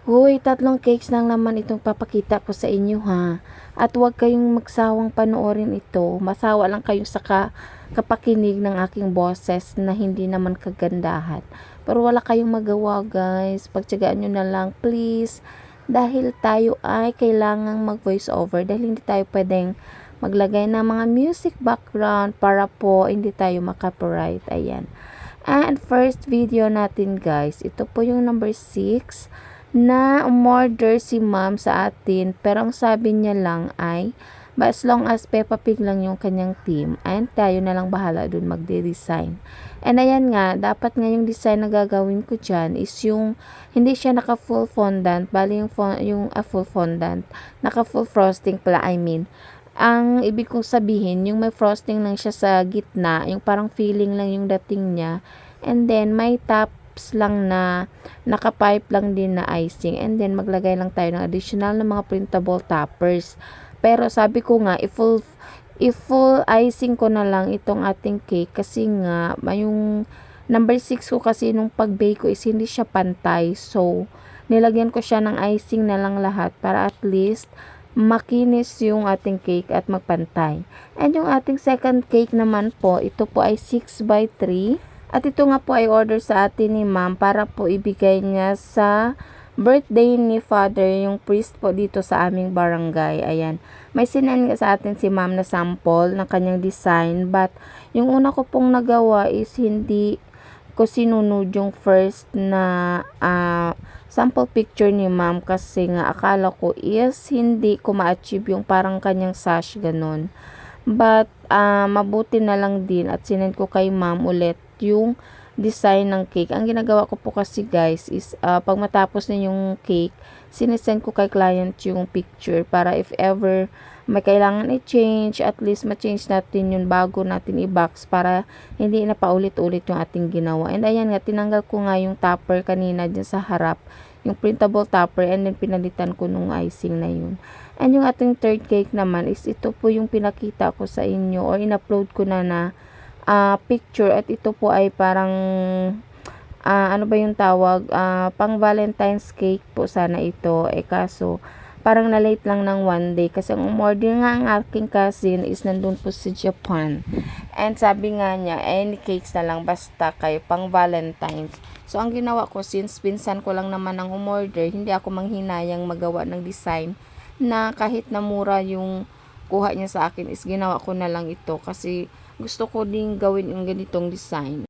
Hoy, tatlong cakes lang naman itong papakita ko sa inyo ha. At huwag kayong magsawang panoorin ito. Masawa lang kayo sa kapakinig ng aking boses na hindi naman kagandahan. Pero wala kayong magawa guys. Pagtsagaan nyo na lang please. Dahil tayo ay kailangang mag voice over. Dahil hindi tayo pwedeng maglagay ng mga music background para po hindi tayo makapiright. Ayan. And first video natin guys. Ito po yung number 6 na umorder si ma'am sa atin, pero ang sabi niya lang ay as long as Peppa Pig lang yung kanyang team, and tayo na lang bahala dun magde-design. And ayan nga, dapat nga yung design na gagawin ko dyan is yung hindi siya naka full fondant, bali yung full fondant, naka full frosting pala, I mean. Ang ibig kong sabihin, yung may frosting lang siya sa gitna, yung parang feeling lang yung dating niya, and then may lang na naka-pipe lang din na icing, and then maglagay lang tayo ng additional na mga printable toppers. Pero sabi ko nga i-full icing ko na lang itong ating cake kasi nga yung number 6 ko kasi nung pag-bake ko is hindi siya pantay, so nilagyan ko siya ng icing na lang lahat para at least makinis yung ating cake at magpantay. And yung ating second cake naman po, ito po ay 6x3. At ito nga po ay order sa atin ni ma'am para po ibigay niya sa birthday ni father, yung priest po dito sa aming barangay. Ayan. May sinend nga sa atin si ma'am na sample ng kanyang design. But yung una ko pong nagawa is hindi ko sinunod yung first na sample picture ni ma'am kasi nga akala ko is hindi ko ma-achieve yung parang kanyang sash ganun. But mabuti na lang din at sinend ko kay ma'am ulit yung design ng cake. Ang ginagawa ko po kasi guys is pag matapos na yung cake, sinesend ko kay client yung picture para if ever may kailangan i-change, at least ma-change natin yun bago natin i-box para hindi na paulit-ulit yung ating ginawa. And ayan nga, tinanggal ko nga yung topper kanina dyan sa harap, yung printable topper, and then pinalitan ko nung icing na yun. And yung ating third cake naman is ito po yung pinakita ko sa inyo or in-upload ko na picture, at ito po ay parang ano ba yung tawag, pang Valentine's cake po sana ito, kaso parang na late lang ng 1 day kasi ang umorder nga ang aking cousin is nandun po sa Japan, and sabi nga niya any cakes na lang basta kayo pang Valentine's. So ang ginawa ko, since pinsan ko lang naman ang umorder, hindi ako manghinayang magawa ng design na kahit na mura yung kuha niya sa akin, is ginawa ko na lang ito kasi gusto ko ding gawin yung ganitong design.